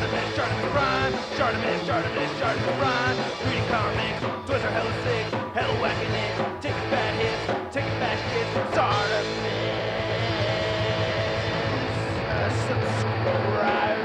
ShartimusPrime, ShartimusPrime. Reading comics, toys are hella sick, hella whacking it. Taking bad hits, taking bad shit. Subscribe.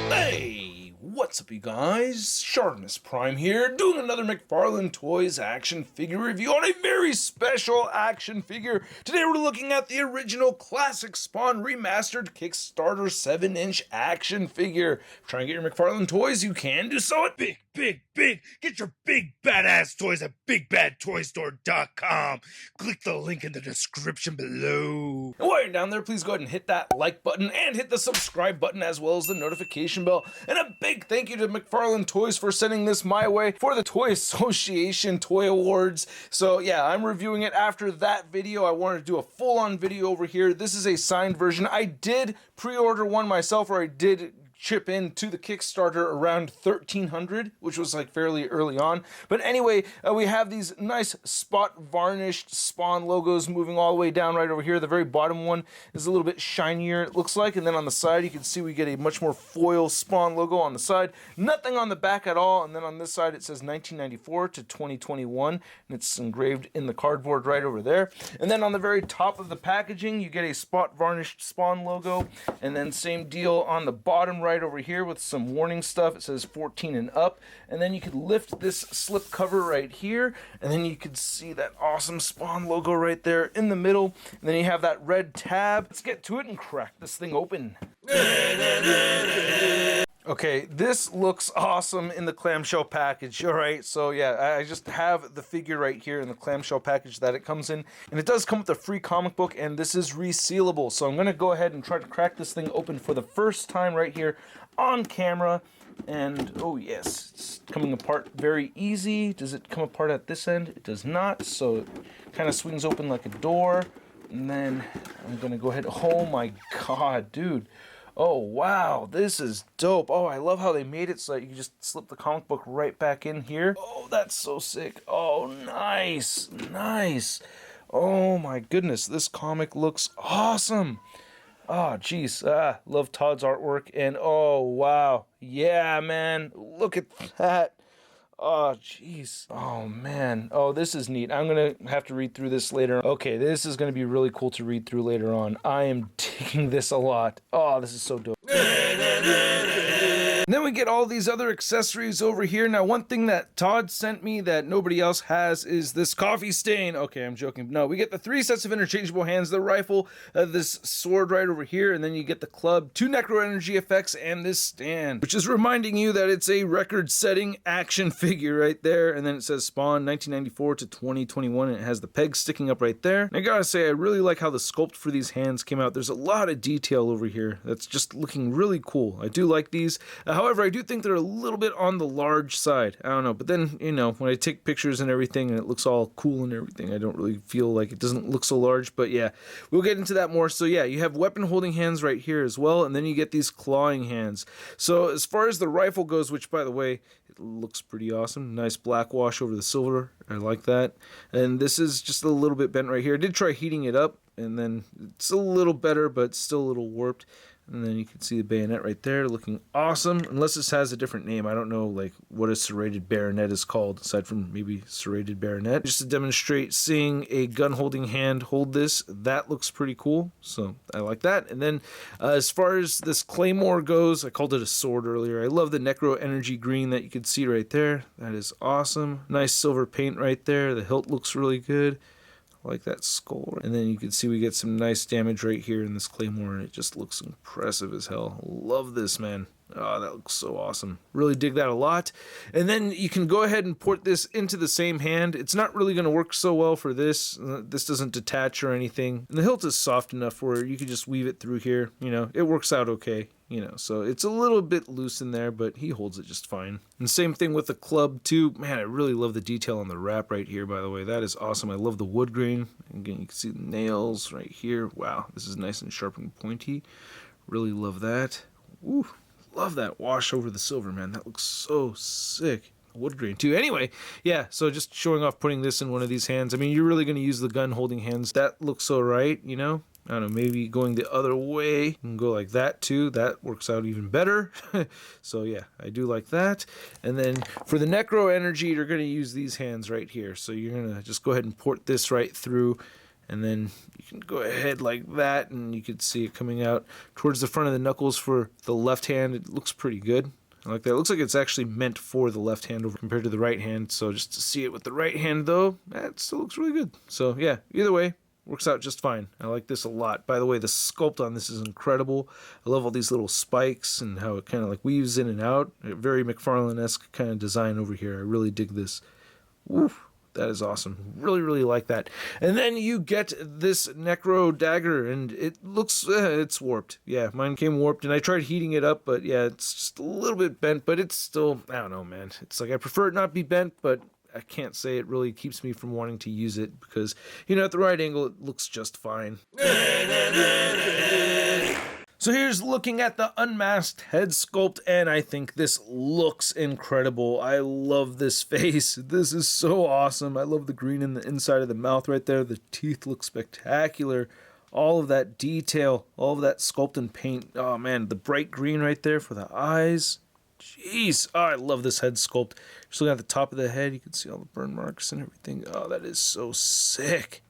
Hey, what's up you guys? ShartimusPrime here, doing another McFarlaneToys action figure review on a very special action figure. Today we're looking at the original Classic Spawn Remastered Kickstarter 7-inch action figure. Try and get your McFarlaneToys, you can do so at big. Get your big badass toys at BigBadToyStore.com. Click the link in the description below. And while you're down there, please go ahead and hit that like button and hit the subscribe button as well as the notification bell. And a big thank you to McFarlaneToys for sending this my way for the Toy Association Toy Awards. So yeah, I'm reviewing it after that video. I wanted to do a full-on video over here. This is a signed version. I did pre-order one myself, or I did chip in to the Kickstarter around 1300, which was like fairly early on. But anyway, we have these nice spot varnished Spawn logos moving all the way down right over here. The very bottom one is a little bit shinier, it looks like, and then on the side you can see we get a much more foil Spawn logo on the side. Nothing on the back at all, and then on this side it says 1994 to 2021, and it's engraved in the cardboard right over there. And then on the very top of the packaging you get a spot varnished Spawn logo, and then same deal on the bottom right over here with some warning stuff. It says 14 and up, and then you could lift this slip cover right here, and then you could see that awesome Spawn logo right there in the middle, and then you have that red tab. Let's get to it and crack this thing open. Okay, this looks awesome in the clamshell package. All right, so yeah, I just have the figure right here in the clamshell package that it comes in, and it does come with a free comic book, and this is resealable. So I'm gonna go ahead and try to crack this thing open for the first time right here on camera. And oh yes, it's coming apart very easy. Does it come apart at this end? It does not, so it kind of swings open like a door. And then I'm gonna go ahead. Oh my god, dude. Oh wow, this is dope. Oh, I love how they made it so that you can just slip the comic book right back in here. Oh, that's so sick. Oh, nice, nice. Oh my goodness, this comic looks awesome. Oh, geez, love Todd's artwork, and oh wow, yeah, man, look at that. Oh, jeez. Oh, man. Oh, this is neat. I'm going to have to read through this later. Okay, this is going to be really cool to read through later on. I am digging this a lot. Oh, this is so dope. And then we get all these other accessories over here. Now, one thing that Todd sent me that nobody else has is this coffee stain. Okay, I'm joking. No, we get the 3 sets of interchangeable hands, the rifle, this sword right over here, and then you get the club, 2 necro energy effects, and this stand, which is reminding you that it's a record-setting action figure right there. And then it says Spawn 1994 to 2021, and it has the pegs sticking up right there. And I gotta say, I really like how the sculpt for these hands came out. There's a lot of detail over here that's just looking really cool. I do like these. However, I do think they're a little bit on the large side. I don't know, but then, you know, when I take pictures and everything and it looks all cool and everything, I don't really feel like it doesn't look so large, but yeah, we'll get into that more. So yeah, you have weapon holding hands right here as well, and then you get these clawing hands. So as far as the rifle goes, which by the way, it looks pretty awesome. Nice black wash over the silver. I like that. And this is just a little bit bent right here. I did try heating it up, and then it's a little better, but still a little warped. And then you can see the bayonet right there looking awesome. Unless this has a different name. I don't know like what a serrated bayonet is called, aside from maybe serrated bayonet. Just to demonstrate seeing a gun holding hand hold this, that looks pretty cool. So I like that. And then as far as this claymore goes, I called it a sword earlier. I love the necro energy green that you can see right there. That is awesome. Nice silver paint right there. The hilt looks really good. Like that skull. And then you can see we get some nice damage right here in this claymore, and it just looks impressive as hell. Love this, man. Oh, that looks so awesome. Really dig that a lot. And then you can go ahead and port this into the same hand. It's not really going to work so well for this. This doesn't detach or anything. And the hilt is soft enough where you can just weave it through here. You know, it works out okay. You know, so it's a little bit loose in there, but he holds it just fine. And same thing with the club too. Man, I really love the detail on the wrap right here, by the way. That is awesome. I love the wood grain. Again, you can see the nails right here. Wow, this is nice and sharp and pointy. Really love that. Ooh, love that wash over the silver, man. That looks so sick. Wood grain too. Anyway, yeah, so just showing off putting this in one of these hands. I mean, you're really going to use the gun holding hands. That looks so right, you know? I don't know, maybe going the other way. You can go like that too. That works out even better. So yeah, I do like that. And then for the Necro energy, you're going to use these hands right here. So you're going to just go ahead and port this right through. And then you can go ahead like that, and you can see it coming out towards the front of the knuckles for the left hand. It looks pretty good. I like that. It looks like it's actually meant for the left hand over compared to the right hand. So just to see it with the right hand, though, that still looks really good. So yeah, either way, works out just fine. I like this a lot. By the way, the sculpt on this is incredible. I love all these little spikes and how it kind of like weaves in and out. A very McFarlane-esque kind of design over here. I really dig this. Woof. That is awesome. Really, really like that. And then you get this Necro dagger, and it looks, it's warped. Yeah, mine came warped, and I tried heating it up, but yeah, it's just a little bit bent, but it's still, I don't know, man. It's like I prefer it not be bent, but I can't say it really keeps me from wanting to use it because, you know, at the right angle, it looks just fine. So here's looking at the unmasked head sculpt, and I think this looks incredible. I love this face. This is so awesome. I love the green in the inside of the mouth right there. The teeth look spectacular. All of that detail, all of that sculpt and paint. Oh man, the bright green right there for the eyes. Jeez, oh, I love this head sculpt. Just looking at the top of the head, you can see all the burn marks and everything. Oh, that is so sick.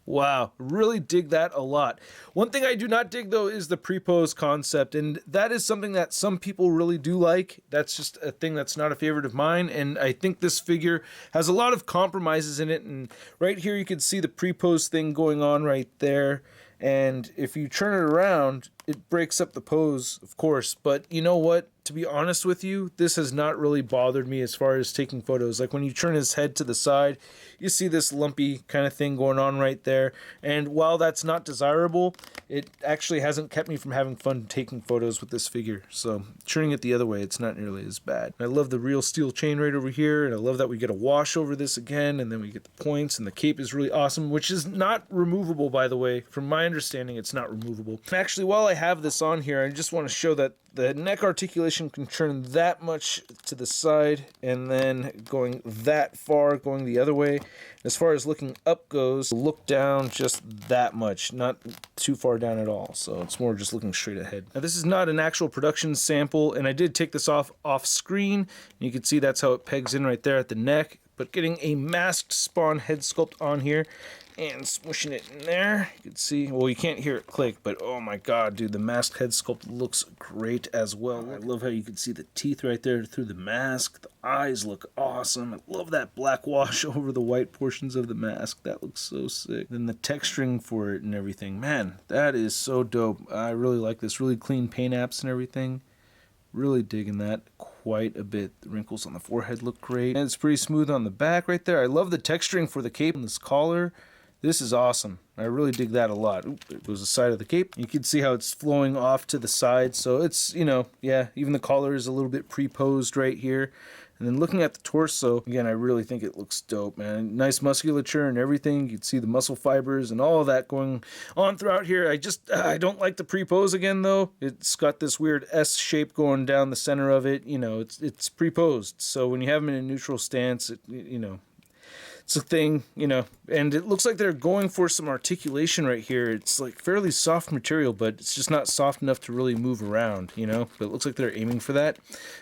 Wow, really dig that a lot. One thing I do not dig, though, is the pre-pose concept, and that is something that some people really do like. That's just a thing that's not a favorite of mine, and I think this figure has a lot of compromises in it, and right here you can see the pre-pose thing going on right there, and if you turn it around, it breaks up the pose, of course, but you know what? To be honest with you, this has not really bothered me as far as taking photos. Like when you turn his head to the side, you see this lumpy kind of thing going on right there. And while that's not desirable, it actually hasn't kept me from having fun taking photos with this figure. So turning it the other way, it's not nearly as bad. I love the real steel chain right over here. And I love that we get a wash over this again. And then we get the points, and the cape is really awesome, which is not removable, by the way. From my understanding, it's not removable. Actually, while I have this on here, I just want to show that the neck articulation can turn that much to the side, and then going that far, going the other way. As far as looking up goes, look down just that much, not too far down at all. So it's more just looking straight ahead. Now this is not an actual production sample, and I did take this off screen. And you can see that's how it pegs in right there at the neck. But getting a masked Spawn head sculpt on here and smushing it in there, you can see, well, you can't hear it click, but oh my god, dude, the masked head sculpt looks great as well. I love how you can see the teeth right there through the mask. The eyes look awesome. I love that black wash over the white portions of the mask. That looks so sick. Then the texturing for it and everything, man, that is so dope. I really like this. Really clean paint apps and everything. Really digging that quite a bit. The wrinkles on the forehead look great. And it's pretty smooth on the back right there. I love the texturing for the cape and this collar. This is awesome. I really dig that a lot. Oop, there goes the side of the cape. You can see how it's flowing off to the side. So it's, you know, yeah, even the collar is a little bit pre-posed right here. And then looking at the torso, again, I really think it looks dope, man. Nice musculature and everything. You can see the muscle fibers and all of that going on throughout here. I don't like the pre-pose again, though. It's got this weird S shape going down the center of it. You know, it's pre-posed. So when you have them in a neutral stance, you know, it's a thing, you know, and it looks like they're going for some articulation right here. It's like fairly soft material, but it's just not soft enough to really move around, you know, but it looks like they're aiming for that.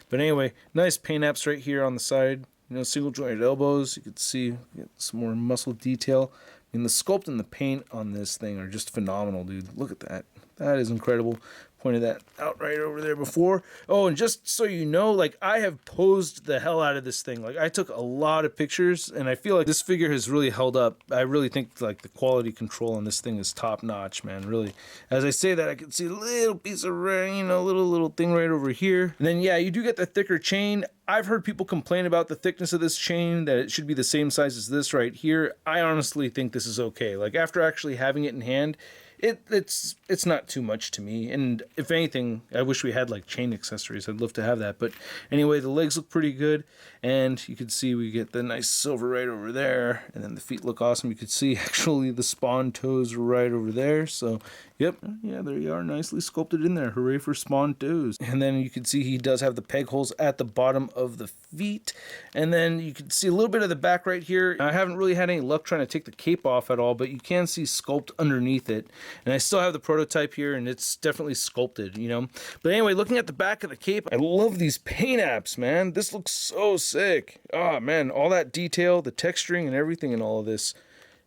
But anyway, nice paint apps right here on the side, you know, single jointed elbows. You can see some more muscle detail. I mean, the sculpt and the paint on this thing are just phenomenal, dude. Look at that. That is incredible. Pointed that out right over there before. Oh, and just so you know, like, I have posed the hell out of this thing. Like, I took a lot of pictures, and I feel like this figure has really held up. I really think, like, the quality control on this thing is top notch, man, really. As I say that, I can see a little piece of, you know, little thing right over here. And then, yeah, you do get the thicker chain. I've heard people complain about the thickness of this chain, that it should be the same size as this right here. I honestly think this is okay. Like, after actually having it in hand, it's not too much to me, and if anything, I wish we had like chain accessories. I'd love to have that. But anyway, the legs look pretty good, and you can see we get the nice silver right over there, and then the feet look awesome. You can see actually the Spawn toes right over there. So yep, yeah, there you are, nicely sculpted in there. Hooray for Spawn toes. And then you can see he does have the peg holes at the bottom of the feet, and then you can see a little bit of the back right here. I haven't really had any luck trying to take the cape off at all, but you can see sculpt underneath it. And I still have the prototype here, and it's definitely sculpted, you know. But anyway, looking at the back of the cape, I love these paint apps, man. This looks so sick. Oh man, all that detail, the texturing and everything in all of this.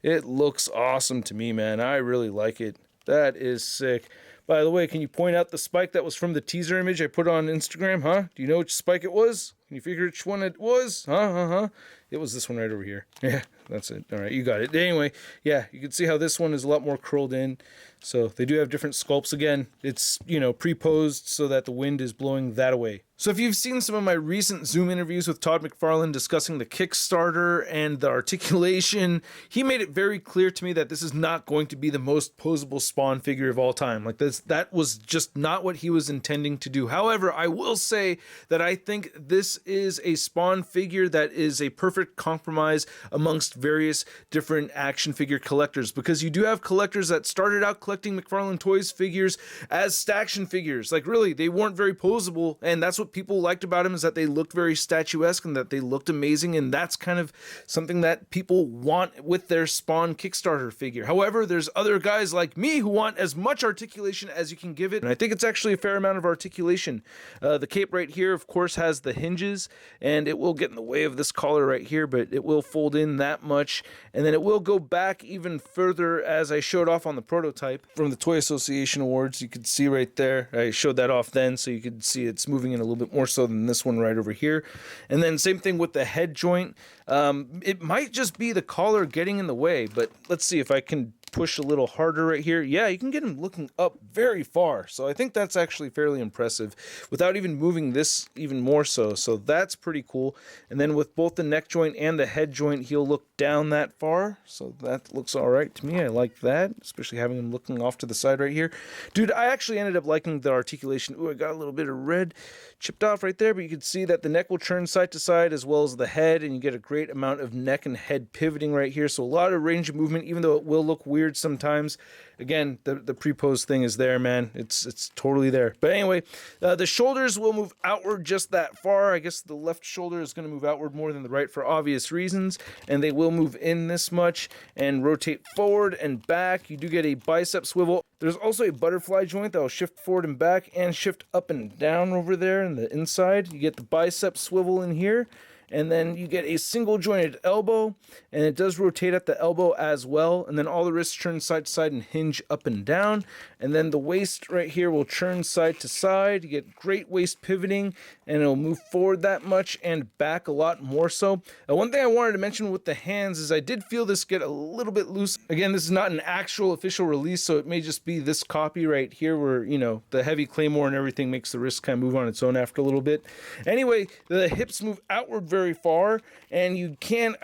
It looks awesome to me, man. I really like it. That is sick. By the way, can you point out the spike that was from the teaser image I put on Instagram, huh? Do you know which spike it was? Can you figure which one it was? Huh? It was this one right over here. Yeah, that's it. All right, you got it. Anyway, yeah, you can see how this one is a lot more curled in. So they do have different sculpts. Again, it's, you know, pre-posed so that the wind is blowing that away. So if you've seen some of my recent Zoom interviews with Todd McFarlane discussing the Kickstarter and the articulation, he made it very clear to me that this is not going to be the most posable Spawn figure of all time. Like that was just not what he was intending to do. However, I will say that I think this is a Spawn figure that is a perfect compromise amongst various different action figure collectors, because you do have collectors that started out collecting McFarlaneToys figures as staction figures. Like really, they weren't very posable, and that's what people liked about them, is that they looked very statuesque and that they looked amazing, and that's kind of something that people want with their Spawn Kickstarter figure. However, there's other guys like me who want as much articulation as you can give it, and I think it's actually a fair amount of articulation. The cape right here, of course, has the hinges, and it will get in the way of this collar right here, but it will fold in that much, and then it will go back even further, as I showed off on the prototype from the Toy Association Awards. You could see right there, I showed that off then, so you could see it's moving in a little bit more so than this one right over here. And then same thing with the head joint. It might just be the collar getting in the way, but let's see if I can push a little harder right here. Yeah, you can get him looking up very far. So I think that's actually fairly impressive without even moving this even more so. So that's pretty cool. And then with both the neck joint and the head joint, he'll look down that far. So that looks all right to me. I like that, especially having him looking off to the side right here. Dude, I actually ended up liking the articulation. Ooh, I got a little bit of red chipped off right there, but you can see that the neck will turn side to side as well as the head, and you get a great amount of neck and head pivoting right here. So a lot of range of movement, even though it will look weird sometimes. Again, the pre-pose thing is there, man. It's totally there. But anyway, the shoulders will move outward just that far. I guess the left shoulder is going to move outward more than the right for obvious reasons, and they will move in this much and rotate forward and back. You do get a bicep swivel. There's also a butterfly joint that will shift forward and back and shift up and down over there in the inside. You get the bicep swivel in here. And then you get a single jointed elbow, and it does rotate at the elbow as well. And then all the wrists turn side to side and hinge up and down. And then the waist right here will turn side to side. You get great waist pivoting, and it'll move forward that much and back a lot more so. One thing I wanted to mention with the hands is I did feel this get a little bit loose. Again, this is not an actual official release, so it may just be this copy right here where, you know, the heavy claymore and everything makes the wrist kind of move on its own after a little bit. Anyway, the hips move outward very far, and you can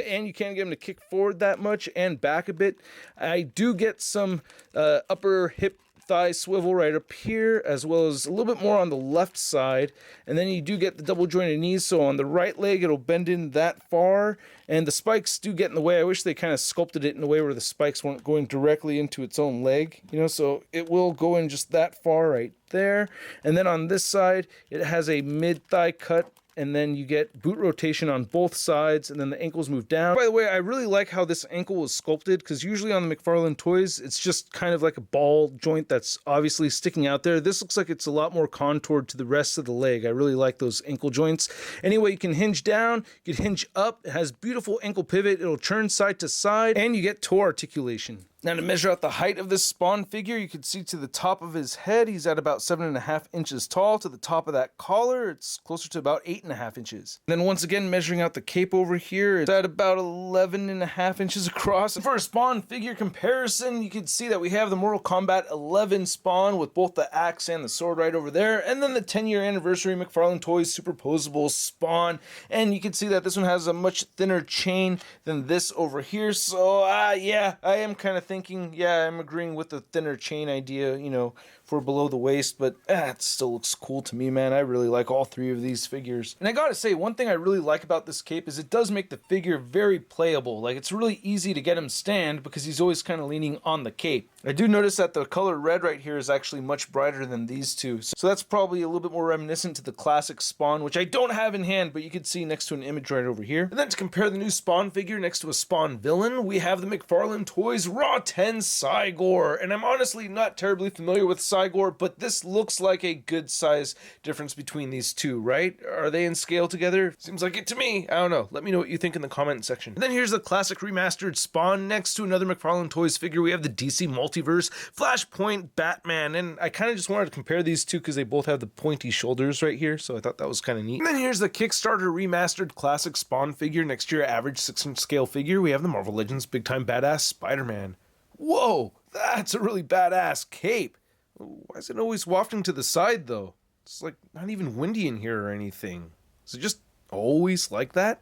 and you can't get them to kick forward that much and back a bit. I do get some upper hip thigh swivel right up here, as well as a little bit more on the left side, and then you do get the double jointed knees. So on the right leg it'll bend in that far, and the spikes do get in the way. I wish they kind of sculpted it in a way where the spikes weren't going directly into its own leg, you know, so it will go in just that far right there. And then on this side it has a mid thigh cut, and then you get boot rotation on both sides, and then the ankles move down. By the way, I really like how this ankle was sculpted, because usually on the McFarlaneToys, it's just kind of like a ball joint that's obviously sticking out there. This looks like it's a lot more contoured to the rest of the leg. I really like those ankle joints. Anyway, you can hinge down, you can hinge up. It has beautiful ankle pivot. It'll turn side to side, and you get toe articulation. Now to measure out the height of this Spawn figure, you can see to the top of his head, he's at about 7.5 inches tall. To the top of that collar, it's closer to about 8.5 inches. Then once again, measuring out the cape over here, it's at about 11.5 inches across. And for a Spawn figure comparison, you can see that we have the Mortal Kombat 11 Spawn with both the axe and the sword right over there, and then the 10-year anniversary McFarlaneToys superposable Spawn. And you can see that this one has a much thinner chain than this over here. So yeah, I am kind of thinking, yeah, I'm agreeing with the thinner chain idea, you know, for below the waist, but it still looks cool to me, man. I really like all three of these figures. And I gotta say, one thing I really like about this cape is it does make the figure very playable. Like, it's really easy to get him stand because he's always kind of leaning on the cape. I do notice that the color red right here is actually much brighter than these two, so that's probably a little bit more reminiscent to the classic Spawn, which I don't have in hand, but you can see next to an image right over here. And then to compare the new Spawn figure next to a Spawn villain, we have the McFarlaneToys Raw 10 Cygor. And I'm honestly not terribly familiar with Cygor, but this looks like a good size difference between these two, right? Are they in scale together? Seems like it to me. I don't know. Let me know what you think in the comment section. And then here's the classic remastered Spawn next to another McFarlaneToys figure. We have the DC Multiverse Flashpoint Batman, and I kind of just wanted to compare these two because they both have the pointy shoulders right here, so I thought that was kind of neat. And then here's the Kickstarter remastered classic Spawn figure next to your average 6-inch scale figure. We have the Marvel Legends Big Time Badass Spider-Man. Whoa, that's a really badass cape. Why is it always wafting to the side though? It's like not even windy in here or anything. Is it just always like that?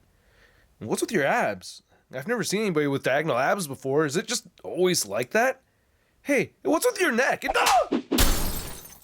And what's with your abs? I've never seen anybody with diagonal abs before. Is it just always like that? Hey, what's with your neck?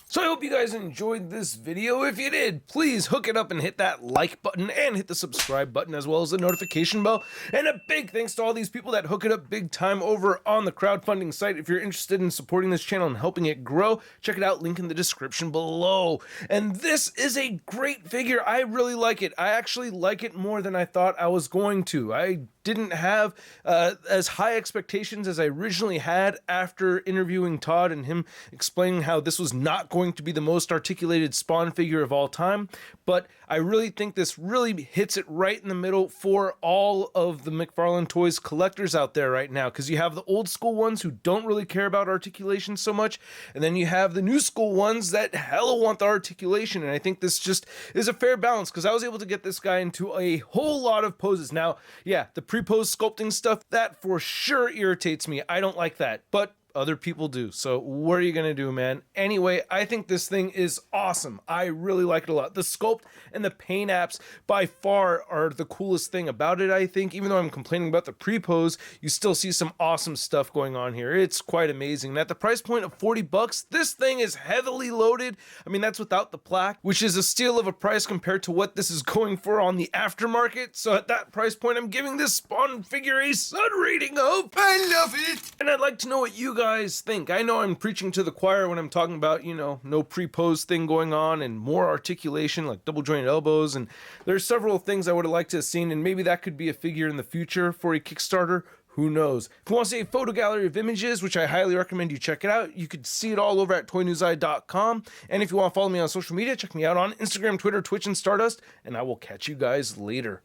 So I hope you guys enjoyed this video. If you did, please hook it up and hit that like button and hit the subscribe button as well as the notification bell. And a big thanks to all these people that hook it up big time over on the crowdfunding site. If you're interested in supporting this channel and helping it grow, check it out, link in the description below. And this is a great figure. I really like it. I actually like it more than I thought I was going to. I didn't have as high expectations as I originally had after interviewing Todd and him explaining how this was not going to be the most articulated Spawn figure of all time, but I really think this really hits it right in the middle for all of the McFarlaneToys collectors out there right now, because you have the old school ones who don't really care about articulation so much, and then you have the new school ones that hella want the articulation, and I think this just is a fair balance, because I was able to get this guy into a whole lot of poses. Now, yeah, the pre-pose sculpting stuff, that for sure irritates me. I don't like that, but other people do. So what are you gonna do, man? Anyway, I think this thing is awesome. I really like it a lot. The sculpt and the paint apps by far are the coolest thing about it, I think. Even though I'm complaining about the pre-pose, you still see some awesome stuff going on here. It's quite amazing. And at the price point of 40 bucks, this thing is heavily loaded. I mean, that's without the plaque, which is a steal of a price compared to what this is going for on the aftermarket. So at that price point, I'm giving this Spawn figure a Sun rating of I love it. And I'd like to know what you guys think. I know I'm preaching to the choir when I'm talking about, you know, no pre-pose thing going on and more articulation like double jointed elbows, and there's several things I would have liked to have seen, and maybe that could be a figure in the future for a Kickstarter. Who knows? If you want to see a photo gallery of images, which I highly recommend you check it out, you could see it all over at toynewseye.com. And if you want to follow me on social media, check me out on Instagram, Twitter, Twitch, and Stardust, and I will catch you guys later.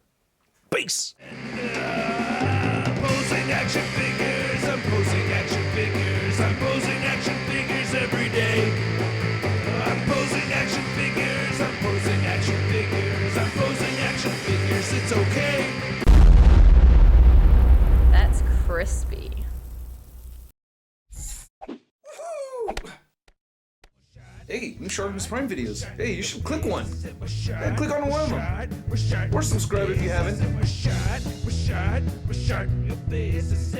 Peace! Posing action figures, I'm posing action figures, I'm posing action figures every day. I'm posing action figures, I'm posing action figures, I'm posing action figures, it's okay. That's crispy. Hey, new ShartimusPrime videos. Hey, you should click one. Yeah, click on one of them. Or subscribe if you haven't. Your face is